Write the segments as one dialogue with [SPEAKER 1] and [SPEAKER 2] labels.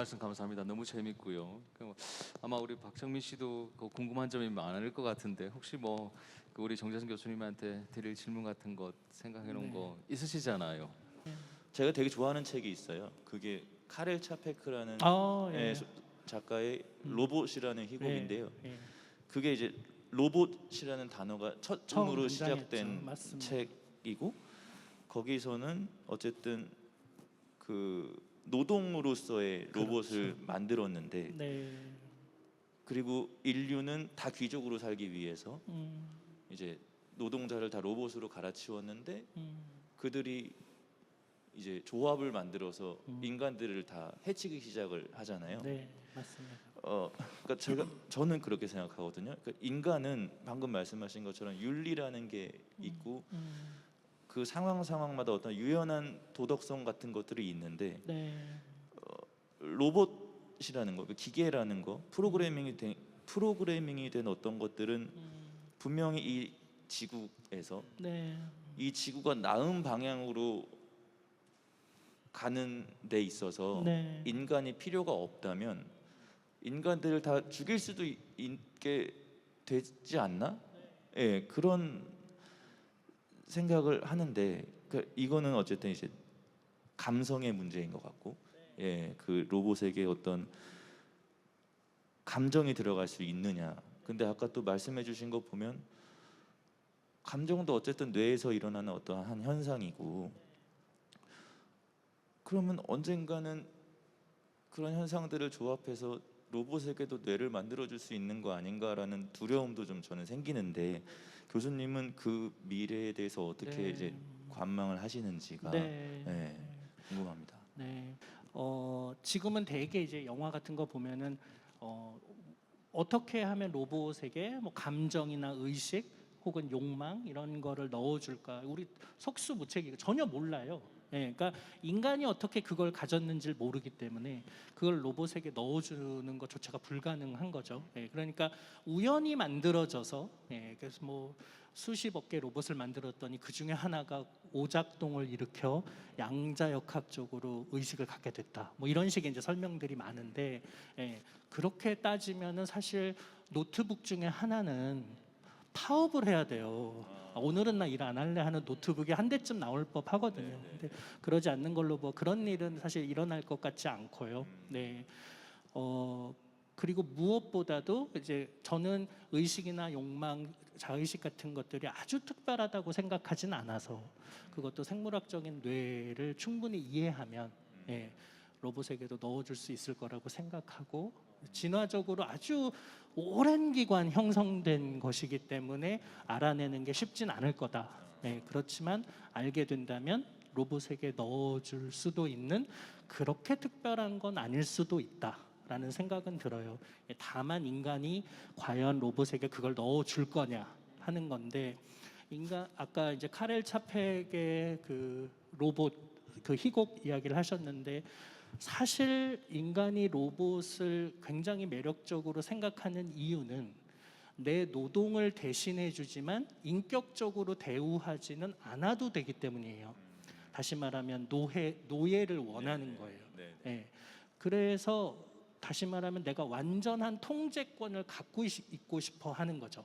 [SPEAKER 1] 말씀 감사합니다. 너무 재밌고요. 아마 우리 박정민 씨도 궁금한 점이 많을 것 같은데 혹시 우리 정재승 교수님한테 드릴 질문 같은 것 생각해 놓은 거 있으시잖아요.
[SPEAKER 2] 제가 되게 좋아하는 책이 있어요. 그게 카렐 차페크라는 작가의 로봇이라는 희곡인데요. 그게 이제 로봇이라는 단어가 처음으로 시작된 책이고, 거기서는 어쨌든 그 노동으로서의 로봇을 만들었는데, 그리고 인류는 다 귀족으로 살기 위해서 이제 노동자를 다 로봇으로 갈아치웠는데, 그들이 이제 조합을 만들어서 인간들을 다 해치기 시작을 하잖아요.
[SPEAKER 3] 네, 맞습니다.
[SPEAKER 2] 그러니까 저는 그렇게 생각하거든요. 그러니까 인간은 방금 말씀하신 것처럼 윤리라는 게 있고 그 상황마다 어떤 유연한 도덕성 같은 것들이 있는데, 로봇이라는 거, 기계라는 거, 프로그래밍이 된 어떤 것들은 분명히 이 지구에서 이 지구가 나은 방향으로 가는 데 있어서 인간이 필요가 없다면 인간들을 다 죽일 수도 있게 되지 않나? 예, 그런 생각을 하는데, 이거는 어쨌든 이제 감성의 문제인 것 같고, 그 로봇에게 어떤 감정이 들어갈 수 있느냐. 근데 아까 또 말씀해주신 거 보면 감정도 어쨌든 뇌에서 일어나는 어떠한 현상이고, 그러면 언젠가는 그런 현상들을 조합해서 로봇에게도 뇌를 만들어줄 수 있는 거 아닌가라는 두려움도 좀 저는 생기는데, 교수님은 그 미래에 대해서 어떻게 이제 관망을 하시는지가 궁금합니다.
[SPEAKER 3] 지금은 되게 이제 영화 같은 거 보면은 어떻게 하면 로봇에게 감정이나 의식 혹은 욕망 이런 거를 넣어줄까, 우리 속수무책이고 전혀 몰라요. 그러니까 인간이 어떻게 그걸 가졌는지를 모르기 때문에 그걸 로봇에게 넣어주는 것조차가 불가능한 거죠. 그러니까 우연히 만들어져서, 그래서 수십억 개 로봇을 만들었더니 그 중에 하나가 오작동을 일으켜 양자역학적으로 의식을 갖게 됐다. 이런 식의 이제 설명들이 많은데, 그렇게 따지면은 사실 노트북 중에 하나는 파업을 해야 돼요. 오늘은 나 일 안 할래 하는 노트북이 한 대쯤 나올 법 하거든요. 근데 그러지 않는 걸로 그런 일은 사실 일어날 것 같지 않고요. 그리고 무엇보다도 이제 저는 의식이나 욕망, 자의식 같은 것들이 아주 특별하다고 생각하진 않아서, 그것도 생물학적인 뇌를 충분히 이해하면 로봇에게도 넣어줄 수 있을 거라고 생각하고, 진화적으로 아주 오랜 기간 형성된 것이기 때문에 알아내는 게 쉽진 않을 거다. 그렇지만 알게 된다면 로봇에게 넣어줄 수도 있는, 그렇게 특별한 건 아닐 수도 있다라는 생각은 들어요. 다만 인간이 과연 로봇에게 그걸 넣어줄 거냐 하는 건데, 아까 이제 카렐 차펙의 그 로봇 그 희곡 이야기를 하셨는데, 사실 인간이 로봇을 굉장히 매력적으로 생각하는 이유는 내 노동을 대신해 주지만 인격적으로 대우하지는 않아도 되기 때문이에요. 다시 말하면 노예를 원하는 거예요. 그래서 다시 말하면 내가 완전한 통제권을 갖고 있고 싶어 하는 거죠.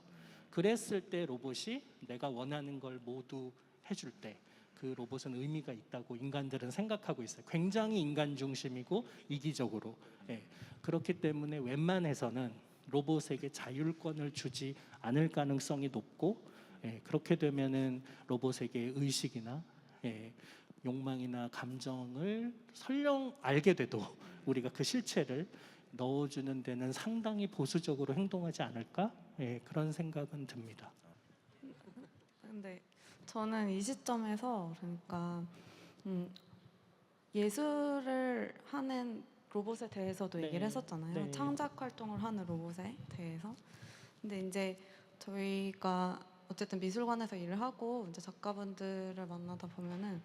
[SPEAKER 3] 그랬을 때 로봇이 내가 원하는 걸 모두 해줄 때 그 로봇은 의미가 있다고 인간들은 생각하고 있어요. 굉장히 인간 중심이고 이기적으로. 그렇기 때문에 웬만해서는 로봇에게 자율권을 주지 않을 가능성이 높고, 그렇게 되면은 로봇에게 의식이나 욕망이나 감정을 설령 알게 돼도 우리가 그 실체를 넣어주는 데는 상당히 보수적으로 행동하지 않을까? 그런 생각은 듭니다.
[SPEAKER 4] 근데 저는 이 시점에서 그러니까 예술을 하는 로봇에 대해서도 얘기를 했었잖아요. 창작 활동을 하는 로봇에 대해서. 근데 이제 저희가 어쨌든 미술관에서 일을 하고 이제 작가분들을 만나다 보면은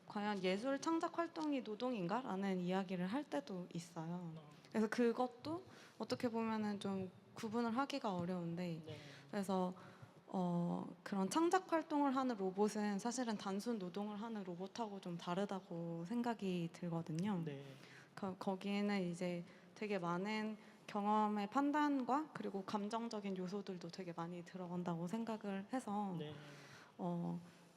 [SPEAKER 4] 과연 예술 창작 활동이 노동인가라는 이야기를 할 때도 있어요. 그래서 그것도 어떻게 보면은 좀 구분을 하기가 어려운데, 그래서 그런 창작 활동을 하는 로봇은 사실은 단순 노동을 하는 로봇하고 좀 다르다고 생각이 들거든요. 거기에는 이제 되게 많은 경험의 판단과 그리고 감정적인 요소들도 되게 많이 들어간다고 생각을 해서
[SPEAKER 3] 네.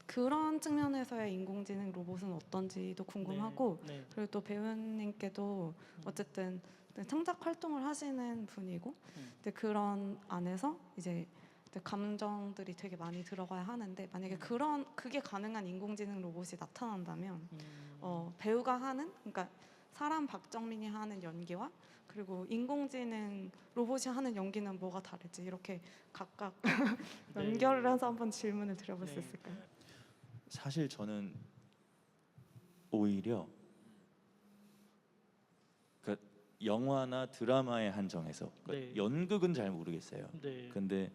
[SPEAKER 4] 그런 측면에서의 인공지능 로봇은 어떤지도 궁금하고
[SPEAKER 3] 네.
[SPEAKER 4] 그리고 또 배우님께도 어쨌든 창작 활동을 하시는 분이고 근데 그런 안에서 이제 감정들이 되게 많이 들어가야 하는데 만약에 그게 가능한 인공지능 로봇이 나타난다면 배우가 하는 그러니까 사람 박정민이 하는 연기와 그리고 인공지능 로봇이 하는 연기는 뭐가 다를지 이렇게 각각 연결을 해서 한번 질문을 드려볼 수 있을까요?
[SPEAKER 2] 사실 저는 오히려 그러니까 영화나 드라마에 한정해서 그러니까
[SPEAKER 3] 네.
[SPEAKER 2] 연극은 잘 모르겠어요.
[SPEAKER 3] 네.
[SPEAKER 2] 근데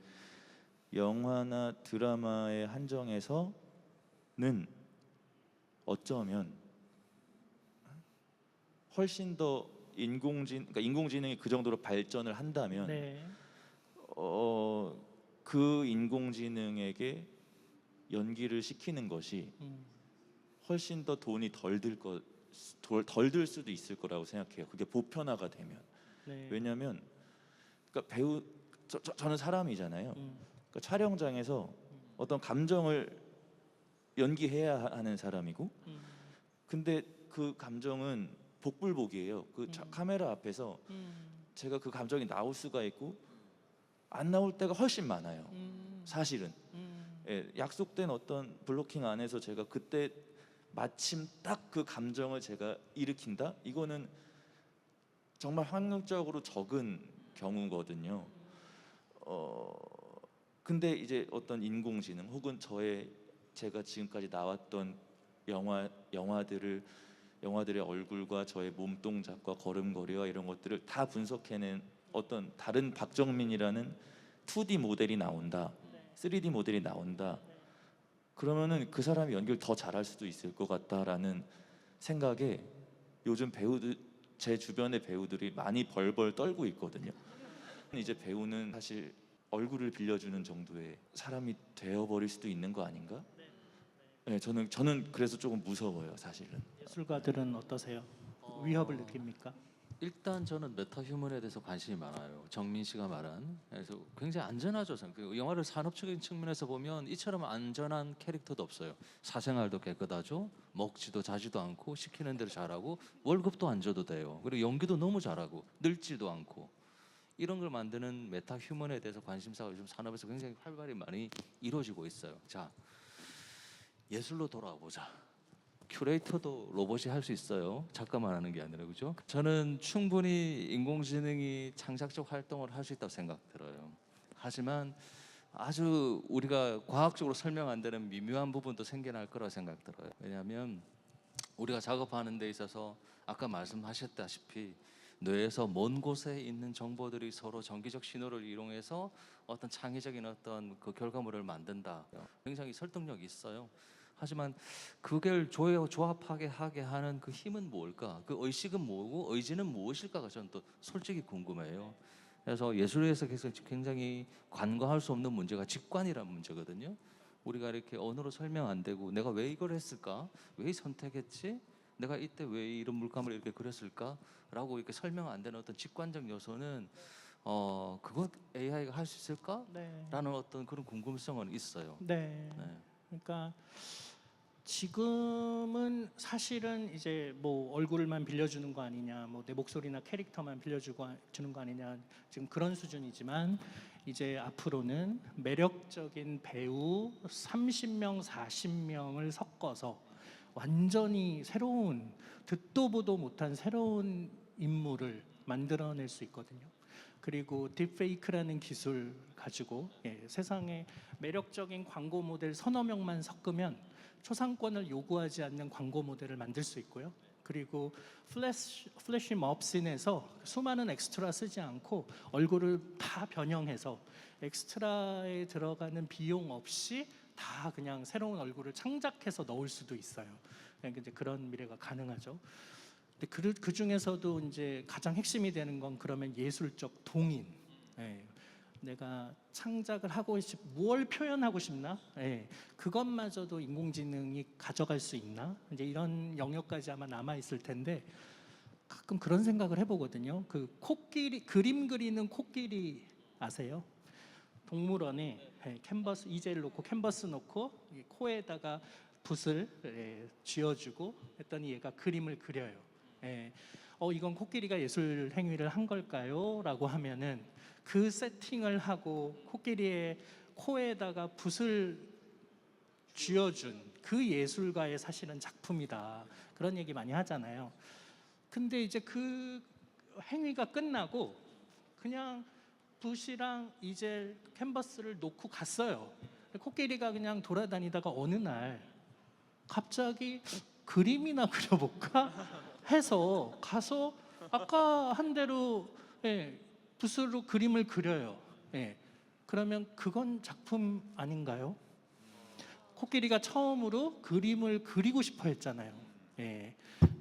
[SPEAKER 2] 영화나 드라마에 한정해서는 어쩌면 훨씬 더 그러니까 인공지능이 그 정도로 발전을 한다면
[SPEAKER 3] 네.
[SPEAKER 2] 그 인공지능에게 연기를 시키는 것이 훨씬 더 돈이 덜 들 수도 있을 거라고 생각해요. 그게 보편화가 되면.
[SPEAKER 3] 네.
[SPEAKER 2] 왜냐하면 그러니까 저는 사람이잖아요. 그러니까 촬영장에서 어떤 감정을 연기해야 하는 사람이고, 근데 그 감정은 복불복이에요. 그 카메라 앞에서 제가 그 감정이 나올 수가 있고 안 나올 때가 훨씬 많아요. 사실은. 예, 약속된 어떤 블로킹 안에서 제가 그때 마침 딱 그 감정을 제가 일으킨다? 이거는 정말 확률적으로 적은 경우거든요. 근데 이제 어떤 인공지능 혹은 제가 지금까지 나왔던 영화들의 얼굴과 저의 몸 동작과 걸음걸이와 이런 것들을 다 분석해낸 어떤 다른 박정민이라는 2D 모델이 나온다, 3D 모델이 나온다. 그러면은 그 사람이 연기를 더 잘할 수도 있을 것 같다라는 생각에 요즘 제 주변의 배우들이 많이 벌벌 떨고 있거든요. 이제 배우는 사실 얼굴을 빌려주는 정도의 사람이 되어버릴 수도 있는 거 아닌가? 네, 저는 그래서 조금 무서워요, 사실은.
[SPEAKER 3] 예술가들은 어떠세요? 위협을 느낍니까?
[SPEAKER 1] 일단 저는 메타휴먼에 대해서 관심이 많아요. 정민 씨가 말한. 그래서 굉장히 안전하죠. 그 영화를 산업적인 측면에서 보면 이처럼 안전한 캐릭터도 없어요. 사생활도 깨끗하죠. 먹지도 자지도 않고 시키는 대로 잘하고 월급도 안 줘도 돼요. 그리고 연기도 너무 잘하고 늙지도 않고 이런 걸 만드는 메타휴먼에 대해서 관심사가 요즘 산업에서 굉장히 활발히 많이 이루어지고 있어요. 자, 예술로 돌아와 보자. 큐레이터도 로봇이 할 수 있어요. 작가만 하는 게 아니라 그죠? 저는 충분히 인공지능이 창작적 활동을 할 수 있다고 생각 들어요. 하지만 아주 우리가 과학적으로 설명 안 되는 미묘한 부분도 생겨날 거라고 생각 들어요. 왜냐하면 우리가 작업하는 데 있어서 아까 말씀하셨다시피 뇌에서 먼 곳에 있는 정보들이 서로 전기적 신호를 이용해서 어떤 창의적인 어떤 그 결과물을 만든다. 굉장히 설득력이 있어요. 하지만 그걸 조합하게 하게 하는 그 힘은 뭘까? 그 의식은 뭐고 의지는 무엇일까가 저는 또 솔직히 궁금해요. 그래서 예술에서 굉장히 간과할 수 없는 문제가 직관이라는 문제거든요. 우리가 이렇게 언어로 설명 안 되고 내가 왜 이걸 했을까? 왜 선택했지? 내가 이때 왜 이런 물감을 이렇게 그렸을까?라고 이렇게 설명 안 되는 어떤 직관적 요소는 그것 AI가 할 수 있을까?
[SPEAKER 3] 네.
[SPEAKER 1] 라는 어떤 그런 궁금성은 있어요.
[SPEAKER 3] 네.
[SPEAKER 1] 네.
[SPEAKER 3] 그러니까 지금은 사실은 이제 뭐 얼굴만 빌려주는 거 아니냐, 뭐 내 목소리나 캐릭터만 주는 거 아니냐, 지금 그런 수준이지만 이제 앞으로는 매력적인 배우 30명, 40명을 섞어서 완전히 새로운 듣도 보도 못한 새로운 인물을 만들어낼 수 있거든요. 그리고 딥페이크라는 기술 가지고 세상에 매력적인 광고 모델 서너 명만 섞으면 초상권을 요구하지 않는 광고 모델을 만들 수 있고요. 그리고 플래시 몹씬에서 수많은 엑스트라 쓰지 않고 얼굴을 다 변형해서 엑스트라에 들어가는 비용 없이 다 그냥 새로운 얼굴을 창작해서 넣을 수도 있어요. 그러니까 이제 그런 미래가 가능하죠. 근데 그 중에서도 이제 가장 핵심이 되는 건 그러면 예술적 동인. 내가 창작을 하고 뭘 표현하고 싶나? 그것마저도 인공지능이 가져갈 수 있나? 이제 이런 영역까지 아마 남아 있을 텐데 가끔 그런 생각을 해보거든요. 그 코끼리 그림 그리는 코끼리 아세요? 동물원에 캔버스 이젤 놓고 캔버스 놓고 이 코에다가 붓을 쥐어주고 했더니 얘가 그림을 그려요. 예. 이건 코끼리가 예술 행위를 한 걸까요? 라고 하면은 그 세팅을 하고 코끼리의 코에다가 붓을 쥐어준 그 예술가의 사실은 작품이다. 그런 얘기 많이 하잖아요. 근데 이제 그 행위가 끝나고 그냥 붓이랑 이젤 캔버스를 놓고 갔어요. 코끼리가 그냥 돌아다니다가 어느 날 갑자기 그림이나 그려볼까 해서 가서 아까 한 대로 붓으로 그림을 그려요. 그러면 그건 작품 아닌가요? 코끼리가 처음으로 그림을 그리고 싶어 했잖아요.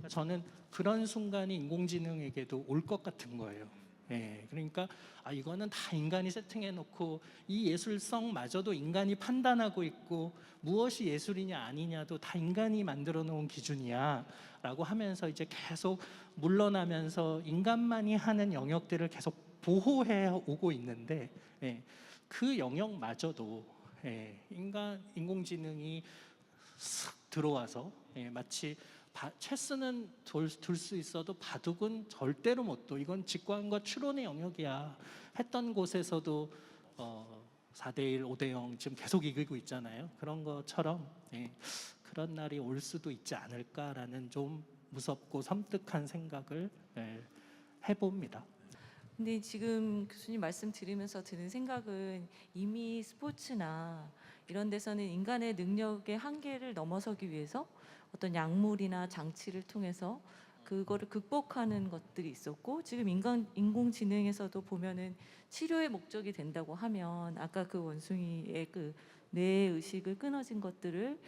[SPEAKER 3] 저는 그런 순간이 인공지능에게도 올 것 같은 거예요. 그러니까 이거는 다 인간이 세팅해놓고 이 예술성마저도 인간이 판단하고 있고 무엇이 예술이냐 아니냐도 다 인간이 만들어 놓은 기준이야 라고 하면서 이제 계속 물러나면서 인간만이 하는 영역들을 계속 보호해 오고 있는데 그 영역마저도 인공지능이 싹 들어와서 마치 체스는 둘 수 있어도 바둑은 절대로 못 둬. 이건 직관과 추론의 영역이야. 했던 곳에서도 4대1, 5대0 지금 계속 이기고 있잖아요. 그런 것처럼 그런 날이 올 수도 있지 않을까라는 좀 무섭고 섬뜩한 생각을 해봅니다.
[SPEAKER 5] 근데 지금 교수님 말씀 들으면서 드는 생각은 이미 스포츠나 이런 데서는 인간의 능력의 한계를 넘어서기 위해서 어떤 약물이나 장치를 통해서 그거를 극복하는 것들이 있었고 지금 인공지능에서도 보면은 치료의 목적이 된다고 하면 아까 그 원숭이의 그 뇌의 의식을 끊어진 것들을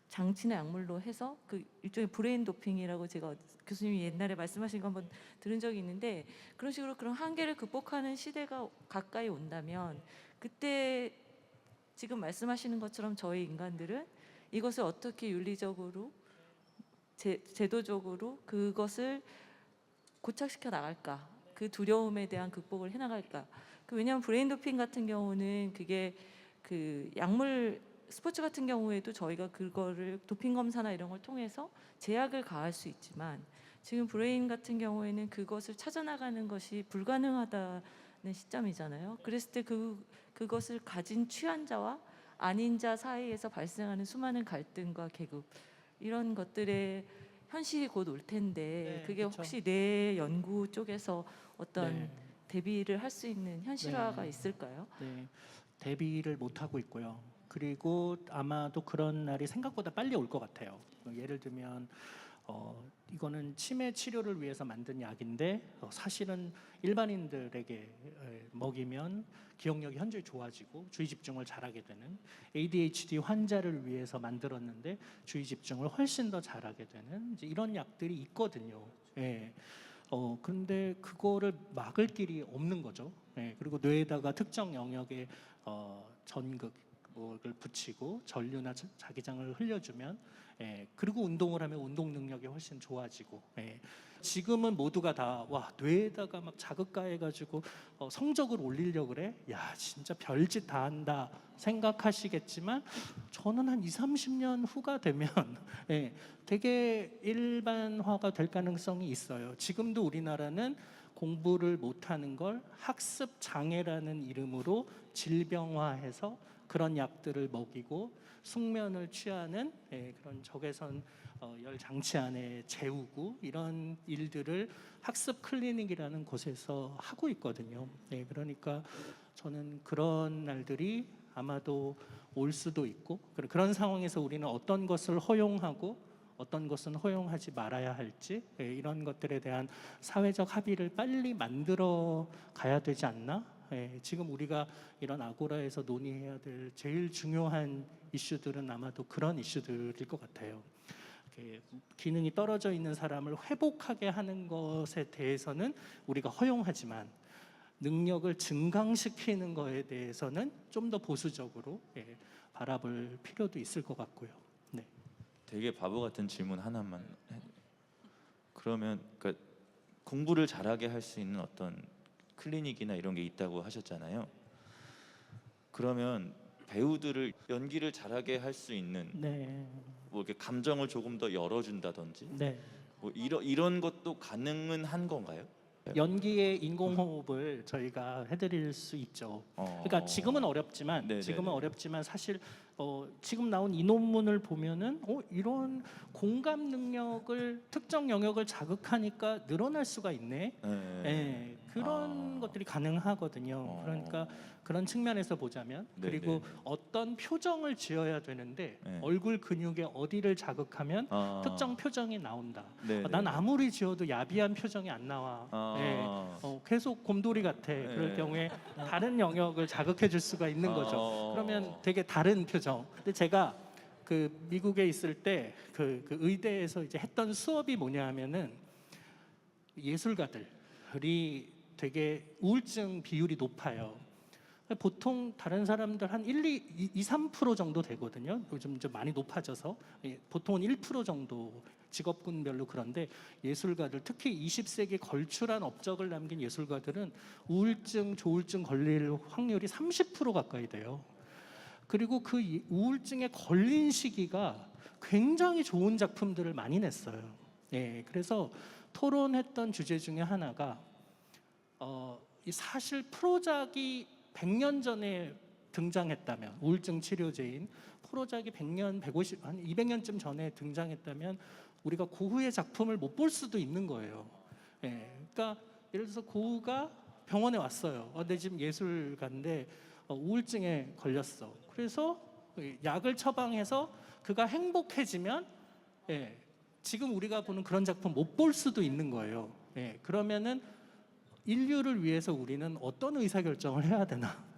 [SPEAKER 5] 장치나 약물로 해서 그 일종의 브레인 도핑이라고 제가 교수님이 옛날에 말씀하신 거 한번 들은 적이 있는데 그런 식으로 그런 한계를 극복하는 시대가 가까이 온다면 그때 지금 말씀하시는 것처럼 저희 인간들은 이것을 어떻게 윤리적으로 제도적으로 그것을 고착시켜 나갈까 그 두려움에 대한 극복을 해 나갈까 왜냐하면 브레인 도핑 같은 경우는 그게 그 약물 스포츠 같은 경우에도 저희가 그거를 도핑 검사나 이런 걸 통해서 제약을 가할 수 있지만 지금 브레인 같은 경우에는 그것을 찾아나가는 것이 불가능하다는 시점이잖아요. 그랬을 때 그것을 가진 취한 자와 아닌 자 사이에서 발생하는 수많은 갈등과 계급 이런 것들의 현실이 곧 올 텐데 그게
[SPEAKER 3] 그렇죠.
[SPEAKER 5] 혹시 내 연구 쪽에서 어떤 대비를 할 수 있는 현실화가 있을까요?
[SPEAKER 3] 대비를 못 하고 있고요. 그리고 아마도 그런 날이 생각보다 빨리 올 것 같아요. 예를 들면 이거는 치매 치료를 위해서 만든 약인데 사실은 일반인들에게 먹이면 기억력이 현저히 좋아지고 주의 집중을 잘하게 되는 ADHD 환자를 위해서 만들었는데 주의 집중을 훨씬 더 잘하게 되는 이제 이런 약들이 있거든요. 근데 그거를 막을 길이 없는 거죠. 그리고 뇌에다가 특정 영역에 전극 를 붙이고 전류나 자기장을 흘려주면 그리고 운동을 하면 운동 능력이 훨씬 좋아지고 지금은 모두가 다 뇌에다가 막 자극가해가지고 성적을 올리려고 그래? 야 진짜 별짓 다 한다 생각하시겠지만 저는 한 20-30년 후가 되면 되게 일반화가 될 가능성이 있어요. 지금도 우리나라는 공부를 못하는 걸 학습 장애라는 이름으로 질병화해서 그런 약들을 먹이고 숙면을 취하는 그런 적외선 열 장치 안에 재우고 이런 일들을 학습 클리닉이라는 곳에서 하고 있거든요. 그러니까 저는 그런 날들이 아마도 올 수도 있고 그런 상황에서 우리는 어떤 것을 허용하고 어떤 것은 허용하지 말아야 할지 이런 것들에 대한 사회적 합의를 빨리 만들어 가야 되지 않나? 지금 우리가 이런 아고라에서 논의해야 될 제일 중요한 이슈들은 아마도 그런 이슈들일 것 같아요. 기능이 떨어져 있는 사람을 회복하게 하는 것에 대해서는 우리가 허용하지만 능력을 증강시키는 것에 대해서는 좀 더 보수적으로 바라볼 필요도 있을 것 같고요.
[SPEAKER 2] 되게 바보 같은 질문 하나만. 그러면 그러니까 공부를 잘하게 할 수 있는 어떤 클리닉이나 이런 게 있다고 하셨잖아요. 그러면 배우들을 연기를 잘하게 할 수 있는
[SPEAKER 3] 네.
[SPEAKER 2] 뭐 이렇게 감정을 조금 더 열어준다든지
[SPEAKER 3] 네.
[SPEAKER 2] 뭐 이런 것도 가능은 한 건가요?
[SPEAKER 3] 연기의 인공호흡을 저희가 해드릴 수 있죠. 그러니까 지금은 어렵지만 사실 지금 나온 이 논문을 보면은 이런 공감 능력을 특정 영역을 자극하니까 늘어날 수가 있네. 예, 그런 것들이 가능하거든요. 그러니까 그런 측면에서 보자면 그리고 어떤 표정을 지어야 되는데 얼굴 근육의 어디를 자극하면 특정 표정이 나온다. 난 아무리 지어도 야비한 표정이 안 나와. 계속 곰돌이 같아. 그럴 경우에 다른 영역을 자극해 줄 수가 있는 거죠. 그러면 되게 다른 표정. 근데 제가 그 미국에 있을 때 그 의대에서 이제 했던 수업이 뭐냐 하면은 예술가들이 되게 우울증 비율이 높아요. 보통 다른 사람들 한 3% 정도 되거든요. 요즘 좀 많이 높아져서 보통은 1% 정도 직업군별로 그런데 예술가들 특히 20세기 걸출한 업적을 남긴 예술가들은 우울증, 조울증 걸릴 확률이 30% 가까이 돼요. 그리고 그 우울증에 걸린 시기가 굉장히 좋은 작품들을 많이 냈어요. 그래서 토론했던 주제 중에 하나가 사실 프로작이 100년 전에 등장했다면 우울증 치료제인 프로작이 100년, 150, 한 200년쯤 전에 등장했다면 우리가 고흐의 작품을 못 볼 수도 있는 거예요. 그러니까 예를 들어서 고흐가 병원에 왔어요. 내 지금 예술가인데 우울증에 걸렸어. 그래서 약을 처방해서 그가 행복해지면 지금 우리가 보는 그런 작품 못 볼 수도 있는 거예요. 그러면은 인류를 위해서 우리는 어떤 의사결정을 해야 되나?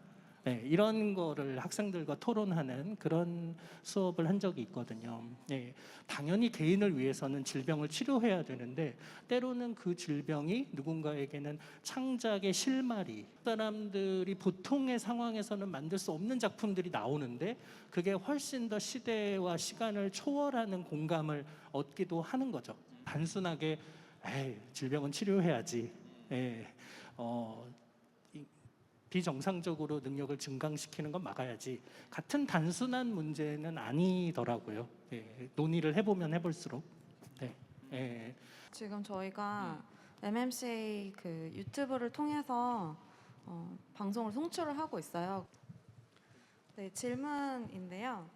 [SPEAKER 3] 이런 거를 학생들과 토론하는 그런 수업을 한 적이 있거든요. 당연히 개인을 위해서는 질병을 치료해야 되는데 때로는 그 질병이 누군가에게는 창작의 실마리, 사람들이 보통의 상황에서는 만들 수 없는 작품들이 나오는데 그게 훨씬 더 시대와 시간을 초월하는 공감을 얻기도 하는 거죠. 단순하게 질병은 치료해야지. 비정상적으로 능력을 증강시키는 건 막아야지. 같은 단순한 문제는 아니더라고요. 논의를 해보면 해볼수록.
[SPEAKER 4] 지금 저희가 MMCA 그 유튜브를 통해서 방송을 송출을 하고 있어요. 질문인데요.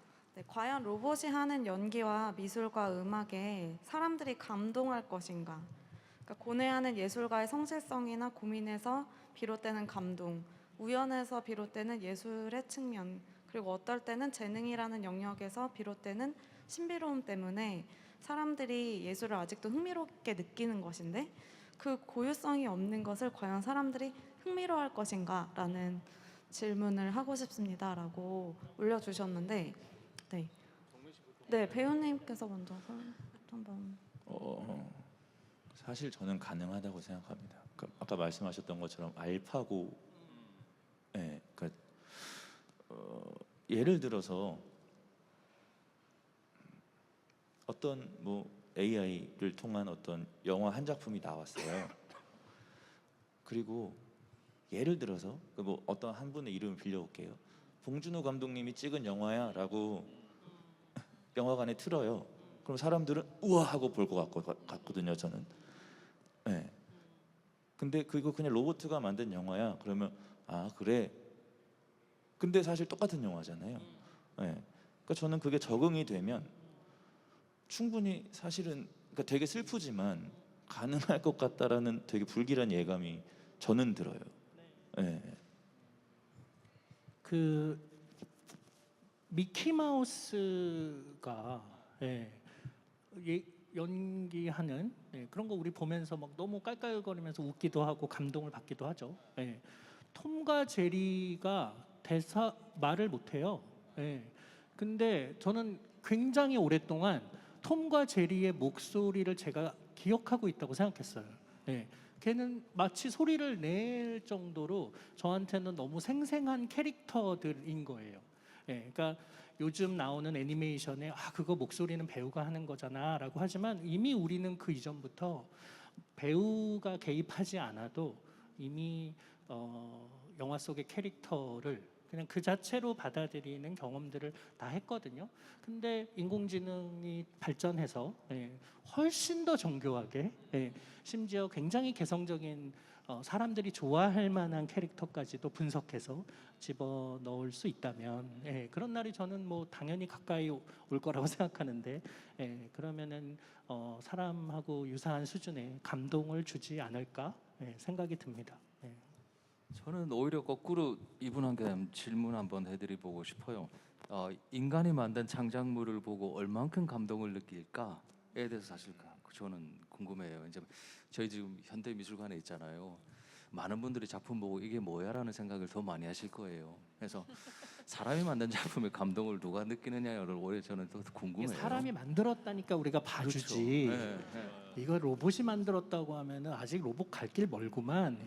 [SPEAKER 4] 과연 로봇이 하는 연기와 미술과 음악에 사람들이 감동할 것인가? 그러니까 고뇌하는 예술가의 성실성이나 고민에서 비롯되는 감동, 우연에서 비롯되는 예술의 측면, 그리고 어떨 때는 재능이라는 영역에서 비롯되는 신비로움 때문에 사람들이 예술을 아직도 흥미롭게 느끼는 것인데 그 고유성이 없는 것을 과연 사람들이 흥미로워할 것인가? 라는 질문을 하고 싶습니다. 라고 올려주셨는데 배우님께서 먼저 한번.
[SPEAKER 2] 사실 저는 가능하다고 생각합니다. 아까 말씀하셨던 것처럼 알파고, 그러니까 예를 들어서 어떤 뭐 AI를 통한 어떤 영화 한 작품이 나왔어요. 그리고 예를 들어서 뭐 어떤 한 분의 이름을 빌려볼게요. 봉준호 감독님이 찍은 영화야라고 영화관에 틀어요. 그럼 사람들은 우와 하고 볼 것 같거든요. 저는. 근데 그거 그냥 로봇가 만든 영화야. 그러면 그래. 근데 사실 똑같은 영화잖아요. 그러니까 저는 그게 적응이 되면 충분히 사실은 그러니까 되게 슬프지만 가능할 것 같다라는 되게 불길한 예감이 저는 들어요.
[SPEAKER 3] 그 미키 마우스가 연기하는 그런 거 우리 보면서 막 너무 깔깔거리면서 웃기도 하고 감동을 받기도 하죠. 톰과 제리가 대사 말을 못해요. 근데 저는 굉장히 오랫동안 톰과 제리의 목소리를 제가 기억하고 있다고 생각했어요. 걔는 마치 소리를 낼 정도로 저한테는 너무 생생한 캐릭터들인 거예요. 그러니까 요즘 나오는 애니메이션에 그거 목소리는 배우가 하는 거잖아라고 하지만 이미 우리는 그 이전부터 배우가 개입하지 않아도 이미 영화 속의 캐릭터를 그냥 그 자체로 받아들이는 경험들을 다 했거든요. 근데 인공지능이 발전해서 훨씬 더 정교하게, 심지어 굉장히 개성적인 사람들이 좋아할 만한 캐릭터까지도 분석해서 집어 넣을 수 있다면, 그런 날이 저는 뭐 당연히 가까이 올 거라고 생각하는데, 그러면은 사람하고 유사한 수준의 감동을 주지 않을까 생각이 듭니다.
[SPEAKER 1] 저는 오히려 거꾸로 이분한테 질문 한번 해드리고 싶어요. 인간이 만든 창작물을 보고 얼만큼 감동을 느낄까에 대해서 사실 저는 궁금해요. 이제 저희 지금 현대미술관에 있잖아요. 많은 분들이 작품 보고 이게 뭐야라는 생각을 더 많이 하실 거예요. 그래서 사람이 만든 작품의 감동을 누가 느끼느냐를 오히려 저는 더 궁금해요.
[SPEAKER 3] 사람이 만들었다니까 우리가 봐주지.
[SPEAKER 1] 그렇죠. 네.
[SPEAKER 3] 이거 로봇이 만들었다고 하면은 아직 로봇 갈 길 멀구만.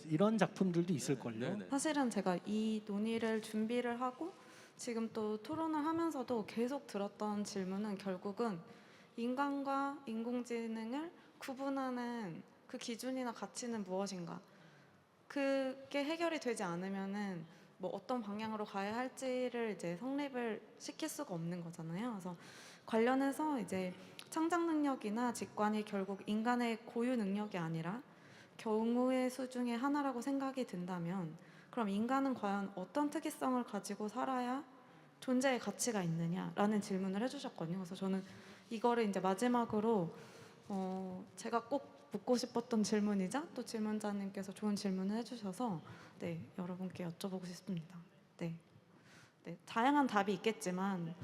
[SPEAKER 3] 이런 작품들도 있을걸요.
[SPEAKER 1] 네네.
[SPEAKER 4] 사실은 제가 이 논의를 준비를 하고 지금 또 토론을 하면서도 계속 들었던 질문은 결국은 인간과 인공지능을 구분하는 그 기준이나 가치는 무엇인가? 그게 해결이 되지 않으면은 뭐 어떤 방향으로 가야 할지를 이제 성립을 시킬 수가 없는 거잖아요. 그래서 관련해서 이제 창작 능력이나 직관이 결국 인간의 고유 능력이 아니라 경우의 수 중에 하나라고 생각이 든다면 그럼 인간은 과연 어떤 특이성을 가지고 살아야 존재의 가치가 있느냐라는 질문을 해주셨거든요. 그래서 저는 이거를 이제 마지막으로 제가 꼭 묻고 싶었던 질문이자 또 질문자님께서 좋은 질문을 해주셔서 여러분께 여쭤보고 싶습니다. 네, 다양한 답이 있겠지만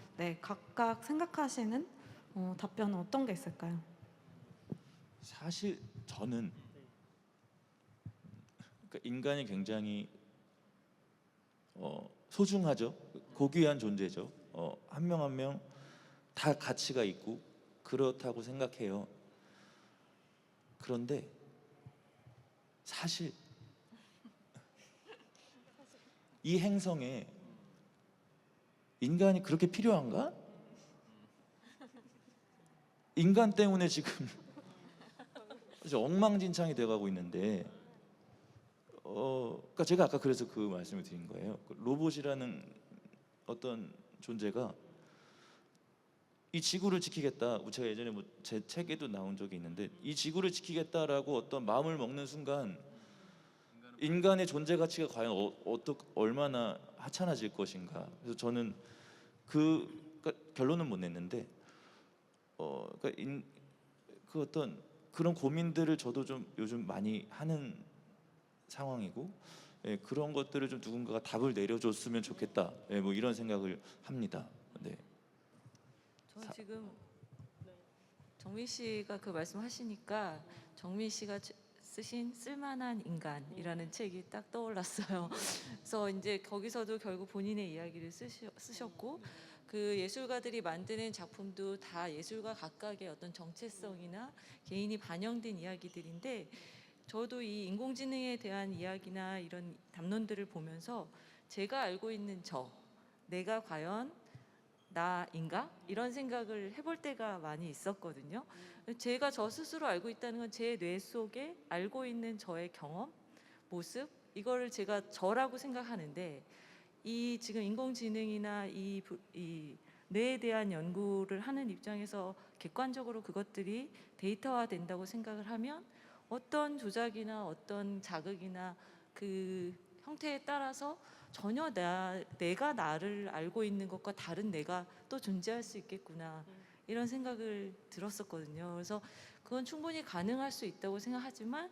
[SPEAKER 4] 각각 생각하시는 답변은 어떤 게 있을까요?
[SPEAKER 2] 사실 저는 그러니까 인간이 굉장히 소중하죠. 고귀한 존재죠. 한 명 한 명 다 가치가 있고 그렇다고 생각해요. 그런데 사실 이 행성에 인간이 그렇게 필요한가? 인간 때문에 지금 아주 엉망진창이 돼가고 있는데, 그러니까 제가 아까 그래서 그 말씀을 드린 거예요. 로봇이라는 어떤 존재가 이 지구를 지키겠다. 제가 예전에 뭐 제 책에도 나온 적이 있는데 이 지구를 지키겠다라고 어떤 마음을 먹는 순간 인간의 존재 가치가 과연 얼마나 하찮아질 것인가. 그래서 저는 그러니까 결론은 못 냈는데, 그러니까 그 어떤 그런 고민들을 저도 좀 요즘 많이 하는 상황이고, 그런 것들을 좀 누군가가 답을 내려줬으면 좋겠다. 뭐 이런 생각을 합니다. 네.
[SPEAKER 5] 저는 지금 정민 씨가 그 말씀하시니까 정민 씨가 쓰신 쓸만한 인간이라는 책이 딱 떠올랐어요. 그래서 이제 거기서도 결국 본인의 이야기를 쓰셨고 그 예술가들이 만드는 작품도 다 예술가 각각의 어떤 정체성이나 개인이 반영된 이야기들인데 저도 이 인공지능에 대한 이야기나 이런 담론들을 보면서 제가 알고 있는 내가 과연 나인가? 이런 생각을 해볼 때가 많이 있었거든요. 제가 저 스스로 알고 있다는 건 제 뇌 속에 알고 있는 저의 경험, 모습, 이거를 제가 저라고 생각하는데 이 지금 인공지능이나 이 뇌에 대한 연구를 하는 입장에서 객관적으로 그것들이 데이터화 된다고 생각을 하면 어떤 조작이나 어떤 자극이나 그 형태에 따라서 전혀 내가 나를 알고 있는 것과 다른 내가 또 존재할 수 있겠구나 이런 생각을 들었었거든요. 그래서 그건 충분히 가능할 수 있다고 생각하지만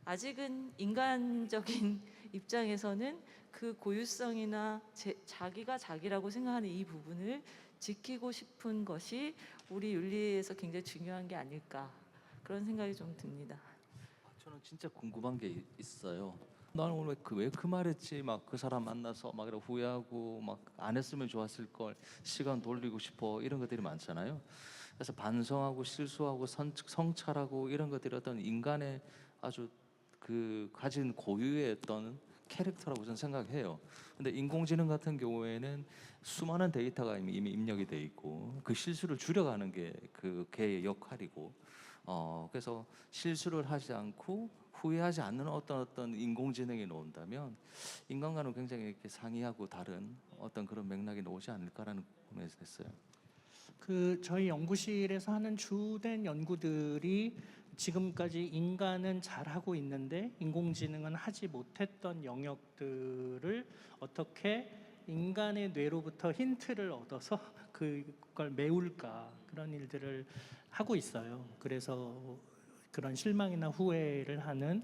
[SPEAKER 5] 아직은 인간적인 입장에서는 그 고유성이나 자기가 자기라고 생각하는 이 부분을 지키고 싶은 것이 우리 윤리에서 굉장히 중요한 게 아닐까 그런 생각이 좀 듭니다.
[SPEAKER 1] 저는 진짜 궁금한 게 있어요. 나는 오늘 왜 그 말했지? 막 그 사람 만나서 막 이렇게 후회하고 막 안 했으면 좋았을 걸, 시간 돌리고 싶어, 이런 것들이 많잖아요. 그래서 반성하고 실수하고 성찰하고 이런 것들이 어떤 인간의 아주 그 가진 고유의 어떤 캐릭터라고 저는 생각해요. 근데 인공지능 같은 경우에는 수많은 데이터가 이미 입력이 돼 있고 그 실수를 줄여가는 게 그 걔의 역할이고, 그래서 실수를 하지 않고 후회하지 않는 어떤 인공지능이 나온다면 인간과는 굉장히 이렇게 상이하고 다른 어떤 그런 맥락이 나오지 않을까라는 궁금해서 했어요.
[SPEAKER 3] 그 저희 연구실에서 하는 주된 연구들이 지금까지 인간은 잘하고 있는데 인공지능은 하지 못했던 영역들을 어떻게 인간의 뇌로부터 힌트를 얻어서 그걸 메울까, 그런 일들을 하고 있어요. 그래서 그런 실망이나 후회를 하는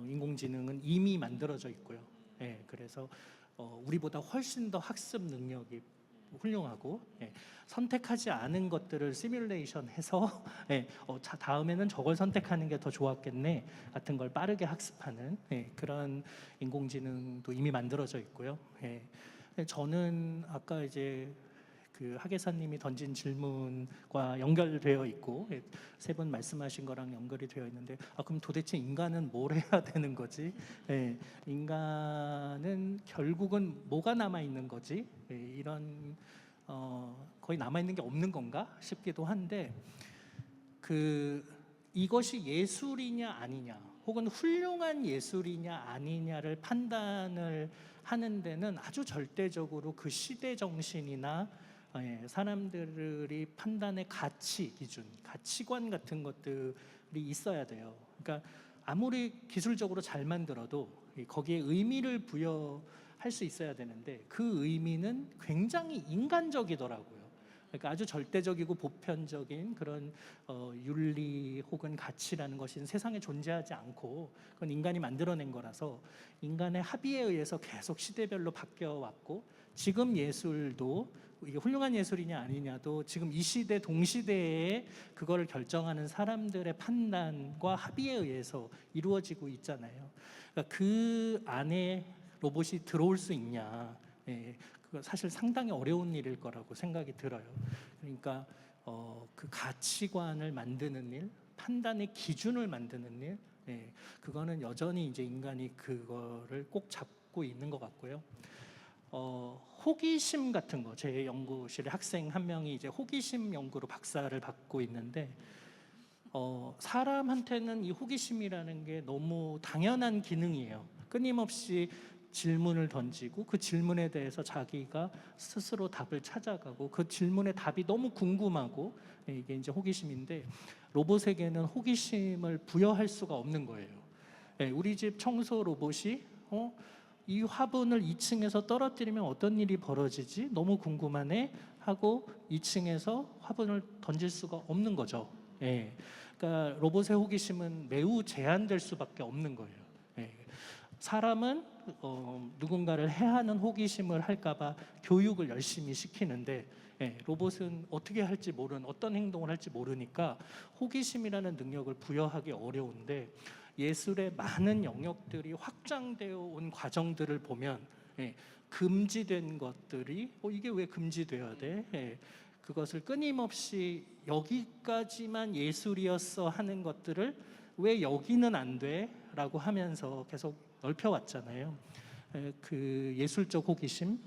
[SPEAKER 3] 인공지능은 이미 만들어져 있고요. 예, 그래서 우리보다 훨씬 더 학습 능력이 훌륭하고, 선택하지 않은 것들을 시뮬레이션해서 다음에는 저걸 선택하는 게 더 좋았겠네 같은 걸 빠르게 학습하는 그런 인공지능도 이미 만들어져 있고요. 저는 아까 이제 그 하계사님이 던진 질문과 연결되어 있고 세 분 말씀하신 거랑 연결이 되어 있는데, 그럼 도대체 인간은 뭘 해야 되는 거지? 인간은 결국은 뭐가 남아 있는 거지? 이런 거의 남아 있는 게 없는 건가 싶기도 한데, 이것이 예술이냐 아니냐, 혹은 훌륭한 예술이냐 아니냐를 판단을 하는 데는 아주 절대적으로 그 시대 정신이나 사람들이 판단의 가치 기준, 가치관 같은 것들이 있어야 돼요. 그러니까 아무리 기술적으로 잘 만들어도 거기에 의미를 부여할 수 있어야 되는데 그 의미는 굉장히 인간적이더라고요. 그러니까 아주 절대적이고 보편적인 그런 윤리 혹은 가치라는 것이 세상에 존재하지 않고 그건 인간이 만들어낸 거라서 인간의 합의에 의해서 계속 시대별로 바뀌어 왔고, 지금 예술도 이게 훌륭한 예술이냐 아니냐도 지금 이 시대 동시대에 그거를 결정하는 사람들의 판단과 합의에 의해서 이루어지고 있잖아요. 그러니까 그 안에 로봇이 들어올 수 있냐, 그거 사실 상당히 어려운 일일 거라고 생각이 들어요. 그러니까 그 가치관을 만드는 일, 판단의 기준을 만드는 일, 그거는 여전히 이제 인간이 그거를 꼭 잡고 있는 것 같고요. 호기심 같은 거, 제 연구실에 학생 한 명이 이제 호기심 연구로 박사를 받고 있는데, 사람한테는 이 호기심이라는 게 너무 당연한 기능이에요. 끊임없이 질문을 던지고 그 질문에 대해서 자기가 스스로 답을 찾아가고 그 질문의 답이 너무 궁금하고, 이게 이제 호기심인데 로봇에게는 호기심을 부여할 수가 없는 거예요. 우리 집 청소 로봇이 이 화분을 2층에서 떨어뜨리면 어떤 일이 벌어지지? 너무 궁금하네 하고 2층에서 화분을 던질 수가 없는 거죠. 그러니까 로봇의 호기심은 매우 제한될 수밖에 없는 거예요. 사람은 누군가를 해하는 호기심을 할까봐 교육을 열심히 시키는데, 로봇은 어떻게 할지 모르는, 어떤 행동을 할지 모르니까 호기심이라는 능력을 부여하기 어려운데, 예술의 많은 영역들이 확장되어 온 과정들을 보면 금지된 것들이 이게 왜 금지되어야 돼? 그것을 끊임없이 여기까지만 예술이었어 하는 것들을 왜 여기는 안 돼? 라고 하면서 계속 넓혀왔잖아요. 그 예술적 호기심,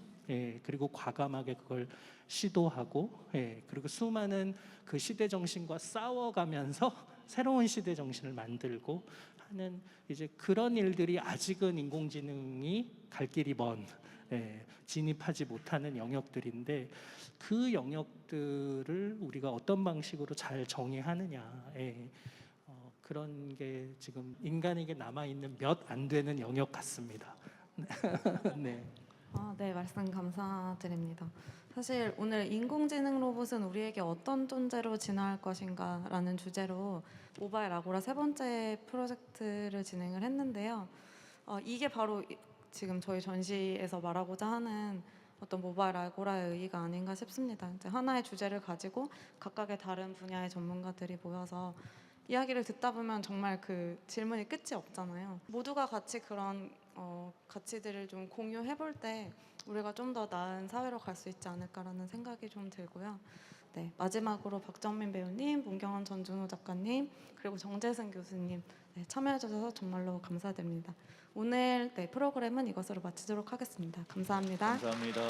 [SPEAKER 3] 그리고 과감하게 그걸 시도하고, 그리고 수많은 그 시대 정신과 싸워가면서 새로운 시대 정신을 만들고 하는 이제 그런 일들이 아직은 인공지능이 갈 길이 먼, 진입하지 못하는 영역들인데, 그 영역들을 우리가 어떤 방식으로 잘 정의하느냐, 그런 게 지금 인간에게 남아있는 몇 안 되는 영역 같습니다. 네.
[SPEAKER 4] 네, 말씀 감사드립니다. 사실 오늘 인공지능 로봇은 우리에게 어떤 존재로 진화할 것인가라는 주제로 모바일 아고라 세 번째 프로젝트를 진행을 했는데요. 이게 바로 지금 저희 전시에서 말하고자 하는 어떤 모바일 아고라의 의의가 아닌가 싶습니다. 이제 하나의 주제를 가지고 각각의 다른 분야의 전문가들이 모여서 이야기를 듣다 보면 정말 그 질문이 끝이 없잖아요. 모두가 같이 그런 가치들을 좀 공유해 볼 때 우리가 좀 더 나은 사회로 갈 수 있지 않을까라는 생각이 좀 들고요. 네, 마지막으로 박정민 배우님, 문경원 전준호 작가님, 그리고 정재승 교수님 참여해 주셔서 정말로 감사드립니다. 오늘 프로그램은 이것으로 마치도록 하겠습니다. 감사합니다.
[SPEAKER 2] 감사합니다.